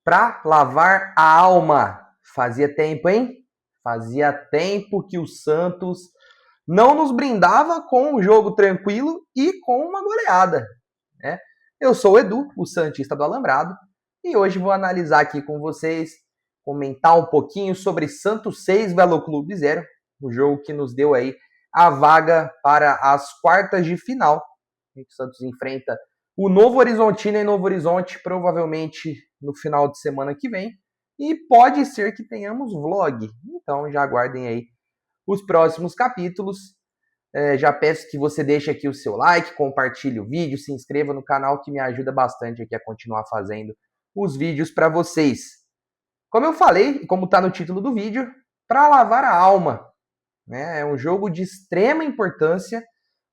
Pra lavar a alma. Fazia tempo, hein? Fazia tempo que o Santos não nos brindava com um jogo tranquilo e com uma goleada, né? Eu sou o Edu, o Santista do Alambrado, e hoje vou analisar aqui com vocês, comentar um pouquinho sobre Santos 6, Velo Clube 0, o jogo que nos deu aí a vaga para as quartas de final. O Santos enfrenta o Novo Horizontino em Novo Horizonte, provavelmente no final de semana que vem. E pode ser que tenhamos vlog. Então já aguardem aí os próximos capítulos. Já peço que você deixe aqui o seu like, compartilhe o vídeo, se inscreva no canal que me ajuda bastante aqui a continuar fazendo os vídeos para vocês. Como eu falei, e como está no título do vídeo, para lavar a alma. Né? É um jogo de extrema importância,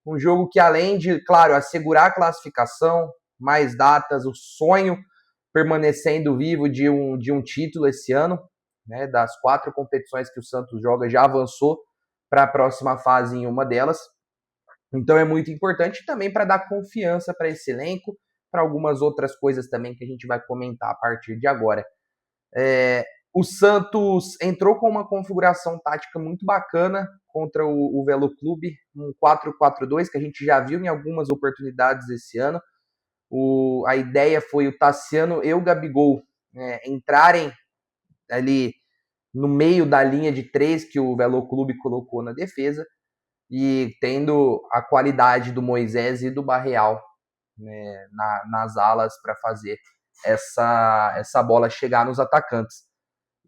um jogo que além de, claro, assegurar a classificação, mais datas, o sonho permanecendo vivo de um título esse ano, né? Das 4 competições que o Santos joga, já avançou para a próxima fase em uma delas. Então é muito importante também para dar confiança para esse elenco, para algumas outras coisas também que a gente vai comentar a partir de agora. O Santos entrou com uma configuração tática muito bacana contra o Velo Clube, um 4-4-2, que a gente já viu em algumas oportunidades esse ano. A ideia foi o Tassiano e o Gabigol entrarem ali no meio da linha de 3 que o Velo Clube colocou na defesa, e tendo a qualidade do Moisés e do Barreal, né, nas alas para fazer essa bola chegar nos atacantes.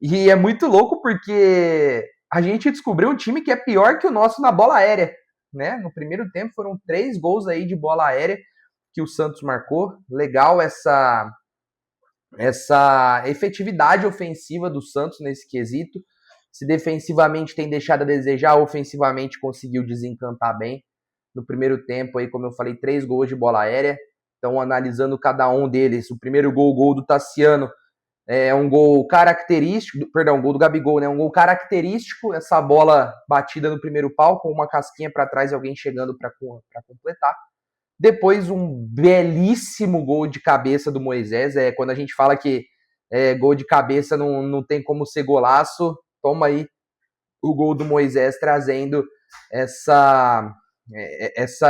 E é muito louco porque a gente descobriu um time que é pior que o nosso na bola aérea. Né? No primeiro tempo foram 3 gols aí de bola aérea que o Santos marcou. Legal essa efetividade ofensiva do Santos nesse quesito. Se defensivamente tem deixado a desejar, ofensivamente conseguiu desencantar bem. No primeiro tempo, aí, como eu falei, 3 gols de bola aérea. Então, analisando cada um deles, o primeiro gol do Tassiano, é um gol característico, perdão, gol do Gabigol, né? Um gol característico, essa bola batida no primeiro pau, com uma casquinha para trás e alguém chegando para completar. Depois, um belíssimo gol de cabeça do Moisés. Quando a gente fala que gol de cabeça não tem como ser golaço, toma aí o gol do Moisés trazendo essa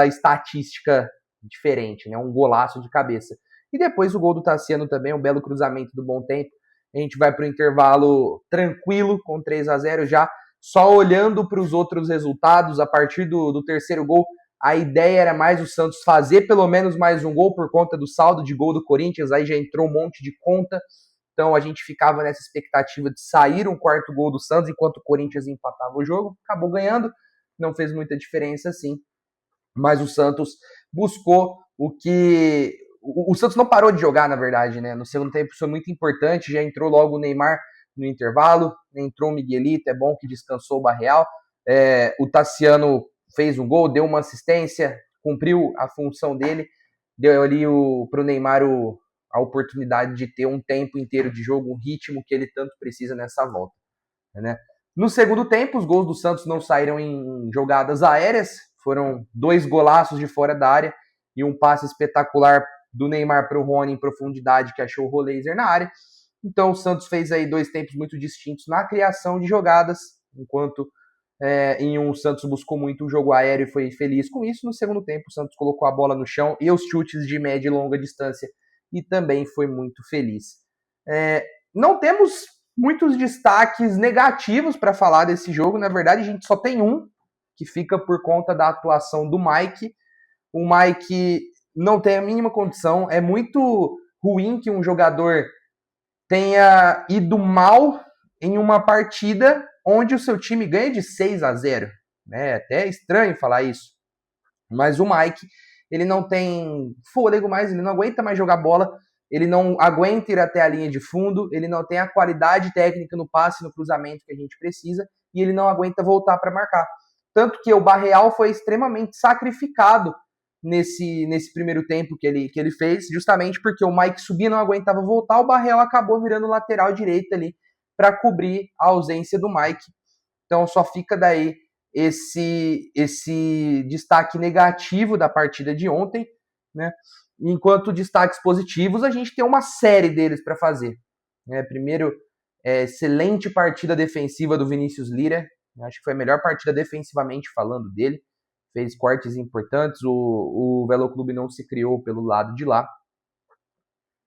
estatística diferente, né? Um golaço de cabeça. E depois o gol do Tassiano também, um belo cruzamento do Bom Tempo. A gente vai para o intervalo tranquilo, com 3-0 já, só olhando para os outros resultados. A partir do terceiro gol, a ideia era mais o Santos fazer pelo menos mais um gol por conta do saldo de gol do Corinthians, aí já entrou um monte de conta. Então a gente ficava nessa expectativa de sair um quarto gol do Santos enquanto o Corinthians empatava o jogo. Acabou ganhando, não fez muita diferença assim. Mas o Santos buscou o que... O Santos não parou de jogar, na verdade, né? No segundo tempo isso foi muito importante, já entrou logo o Neymar no intervalo, entrou o Miguelito, é bom que descansou o Barreal. O Tassiano fez um gol, deu uma assistência, cumpriu a função dele, deu ali para o Neymar a oportunidade de ter um tempo inteiro de jogo, um ritmo que ele tanto precisa nessa volta. Né? No segundo tempo, os gols do Santos não saíram em jogadas aéreas, foram 2 golaços de fora da área e um passe espetacular do Neymar para o Rony em profundidade, que achou o Roleiser na área. Então o Santos fez aí 2 tempos muito distintos na criação de jogadas, enquanto em um o Santos buscou muito o jogo aéreo e foi feliz com isso. No segundo tempo, o Santos colocou a bola no chão e os chutes de média e longa distância e também foi muito feliz. Não temos muitos destaques negativos para falar desse jogo. Na verdade, a gente só tem um, que fica por conta da atuação do Mike. O Mike não tem a mínima condição. É muito ruim que um jogador tenha ido mal em uma partida onde o seu time ganha de 6-0. É até estranho falar isso. Mas o Mike, ele não tem fôlego mais, ele não aguenta mais jogar bola, ele não aguenta ir até a linha de fundo, ele não tem a qualidade técnica no passe, no cruzamento que a gente precisa, e ele não aguenta voltar para marcar. Tanto que o Barreal foi extremamente sacrificado nesse primeiro tempo que ele fez, justamente porque o Mike subia, não aguentava voltar, o Barreal acabou virando lateral direito ali para cobrir a ausência do Mike. Então só fica daí esse destaque negativo da partida de ontem, né? Enquanto destaques positivos, a gente tem uma série deles para fazer. né? Primeiro, excelente partida defensiva do Vinícius Lira. Acho que foi a melhor partida defensivamente falando dele. Fez cortes importantes. O Velo Clube não se criou pelo lado de lá.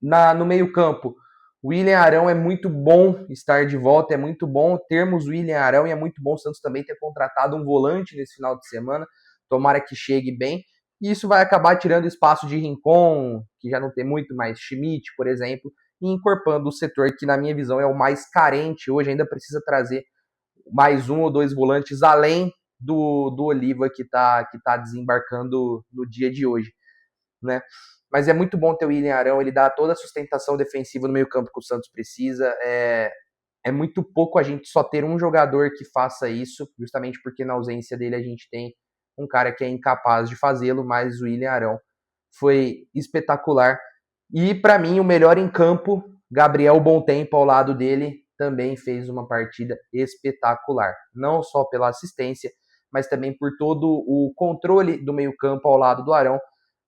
No meio-campo, o William Arão é muito bom estar de volta, é muito bom termos o William Arão e é muito bom o Santos também ter contratado um volante nesse final de semana. Tomara que chegue bem. E isso vai acabar tirando espaço de Rincon, que já não tem muito mais, Schmidt, por exemplo, e incorporando o setor que, na minha visão, é o mais carente hoje. Ainda precisa trazer mais um ou dois volantes, além do Oliva, que tá desembarcando no dia de hoje, né? Mas é muito bom ter o William Arão, ele dá toda a sustentação defensiva no meio campo que o Santos precisa. É muito pouco a gente só ter um jogador que faça isso, justamente porque na ausência dele a gente tem um cara que é incapaz de fazê-lo, mas o William Arão foi espetacular. E para mim o melhor em campo, Gabriel Bom Tempo ao lado dele, também fez uma partida espetacular. Não só pela assistência, mas também por todo o controle do meio campo ao lado do Arão.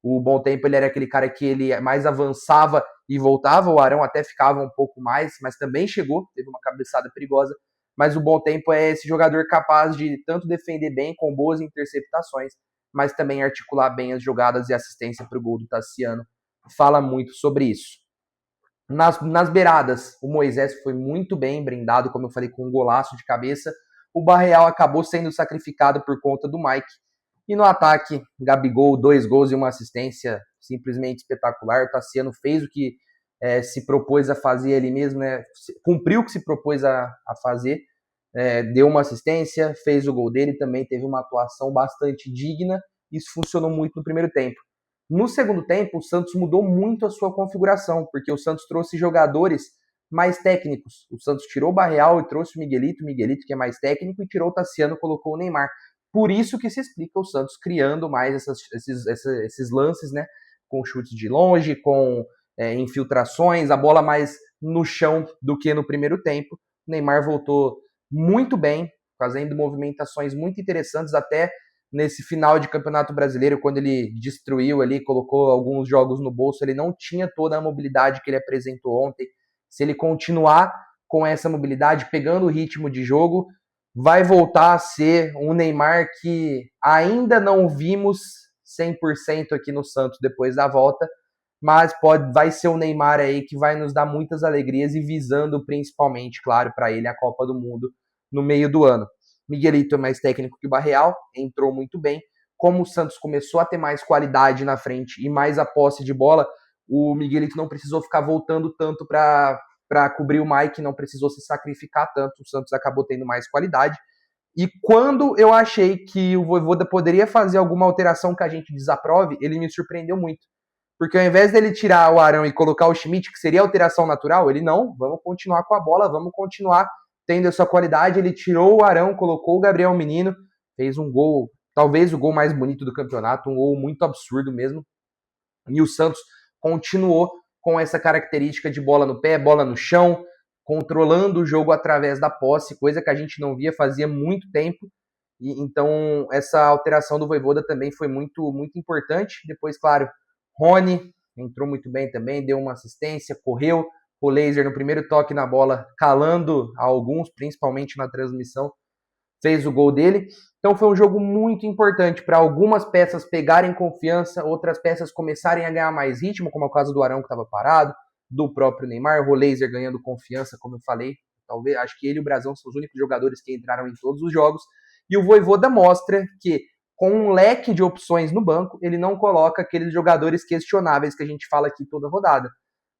O Bom Tempo ele era aquele cara que ele mais avançava e voltava, o Arão até ficava um pouco mais, mas também chegou, teve uma cabeçada perigosa, mas o Bom Tempo é esse jogador capaz de tanto defender bem, com boas interceptações, mas também articular bem as jogadas e assistência para o gol do Tassiano. Fala muito sobre isso. Nas beiradas, o Moisés foi muito bem brindado, como eu falei, com um golaço de cabeça. O Barreal acabou sendo sacrificado por conta do Mike. E no ataque, Gabigol, 2 gols e uma assistência simplesmente espetacular. O Tassiano fez o que se propôs a fazer ele mesmo, né? Cumpriu o que se propôs a fazer. Deu uma assistência, fez o gol dele, também teve uma atuação bastante digna. Isso funcionou muito no primeiro tempo. No segundo tempo, o Santos mudou muito a sua configuração, porque o Santos trouxe jogadores mais técnicos. O Santos tirou o Barreal e trouxe o Miguelito que é mais técnico, e tirou o Tassiano e colocou o Neymar. Por isso que se explica o Santos criando mais esses lances, né? Com chutes de longe, com infiltrações, a bola mais no chão do que no primeiro tempo. O Neymar voltou muito bem, fazendo movimentações muito interessantes, até nesse final de Campeonato Brasileiro, quando ele destruiu ali, colocou alguns jogos no bolso, ele não tinha toda a mobilidade que ele apresentou ontem. Se ele continuar com essa mobilidade, pegando o ritmo de jogo, vai voltar a ser um Neymar que ainda não vimos 100% aqui no Santos depois da volta, mas vai ser o Neymar aí que vai nos dar muitas alegrias e visando principalmente, claro, para ele a Copa do Mundo no meio do ano. Miguelito é mais técnico que o Barreal, entrou muito bem. Como o Santos começou a ter mais qualidade na frente e mais a posse de bola, o Miguelito não precisou ficar voltando tanto para cobrir o Mike, não precisou se sacrificar tanto, o Santos acabou tendo mais qualidade. E quando eu achei que o Vojvoda poderia fazer alguma alteração que a gente desaprove, ele me surpreendeu muito. Porque ao invés dele tirar o Arão e colocar o Schmidt, que seria alteração natural, ele não, vamos continuar com a bola, vamos continuar tendo essa qualidade. Ele tirou o Arão, colocou o Gabriel Menino, fez um gol, talvez o gol mais bonito do campeonato, um gol muito absurdo mesmo. E o Santos continuou com essa característica de bola no pé, bola no chão, controlando o jogo através da posse, coisa que a gente não via fazia muito tempo. E então essa alteração do Vojvoda também foi muito, muito importante. Depois, claro, Rony entrou muito bem também, deu uma assistência, correu. O Laser no primeiro toque na bola, calando alguns, principalmente na transmissão, fez o gol dele. Então foi um jogo muito importante para algumas peças pegarem confiança, outras peças começarem a ganhar mais ritmo, como é o caso do Arão que estava parado, do próprio Neymar, o Laser ganhando confiança, como eu falei. Talvez, acho que ele e o Brasão são os únicos jogadores que entraram em todos os jogos. E o Vojvoda mostra que, com um leque de opções no banco, ele não coloca aqueles jogadores questionáveis que a gente fala aqui toda rodada.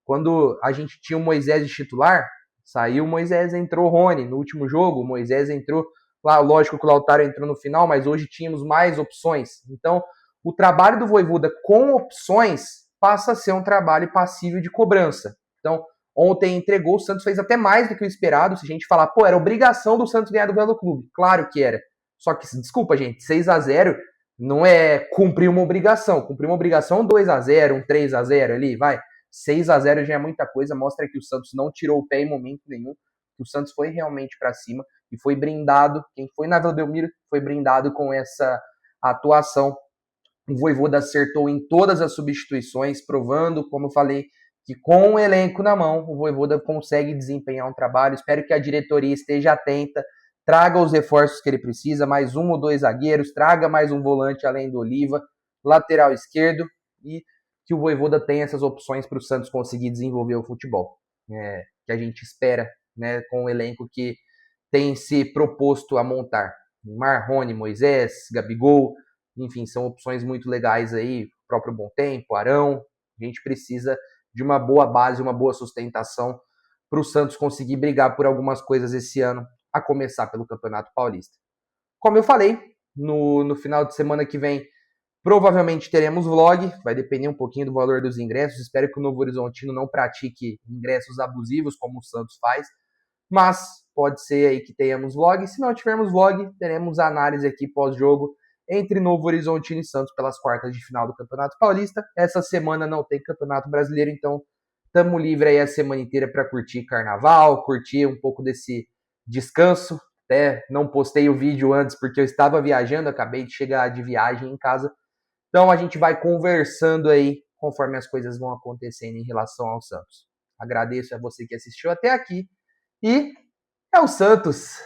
Quando a gente tinha o Moisés de titular, saiu o Moisés, entrou o Rony. No último jogo, o Moisés entrou. Lógico que o Lautaro entrou no final, mas hoje tínhamos mais opções. Então, o trabalho do Vojvoda com opções passa a ser um trabalho passível de cobrança. Então, ontem entregou, o Santos fez até mais do que o esperado. Se a gente falar, era obrigação do Santos ganhar do Velo Clube. Claro que era. Só que, desculpa, gente, 6-0 não é cumprir uma obrigação. Cumprir uma obrigação, 2-0, um 3-0 ali, vai. 6-0 já é muita coisa, mostra que o Santos não tirou o pé em momento nenhum, que o Santos foi realmente para cima e foi brindado. Quem foi na Vila Belmiro foi brindado com essa atuação. O Vojvoda acertou em todas as substituições, provando, como eu falei, que com o elenco na mão, o Vojvoda consegue desempenhar um trabalho. Espero que a diretoria esteja atenta, traga os reforços que ele precisa, mais um ou dois zagueiros, traga mais um volante além do Oliva, lateral esquerdo, e que o Vojvoda tenha essas opções para o Santos conseguir desenvolver o futebol que a gente espera, né, com o elenco que tem se proposto a montar. Marrone, Moisés, Gabigol, enfim, são opções muito legais aí, o próprio Bom Tempo, Arão. A gente precisa de uma boa base, uma boa sustentação para o Santos conseguir brigar por algumas coisas esse ano, a começar pelo Campeonato Paulista. Como eu falei, no final de semana que vem, provavelmente teremos vlog, vai depender um pouquinho do valor dos ingressos. Espero que o Novo Horizontino não pratique ingressos abusivos como o Santos faz, mas pode ser aí que tenhamos vlog. Se não tivermos vlog, teremos análise aqui pós-jogo entre Novo Horizontino e Santos pelas quartas de final do Campeonato Paulista. Essa semana não tem Campeonato Brasileiro, então estamos livres aí a semana inteira para curtir Carnaval, curtir um pouco desse descanso. Até não postei o vídeo antes porque eu estava viajando, acabei de chegar de viagem em casa. Então a gente vai conversando aí conforme as coisas vão acontecendo em relação ao Santos. Agradeço a você que assistiu até aqui e é o Santos!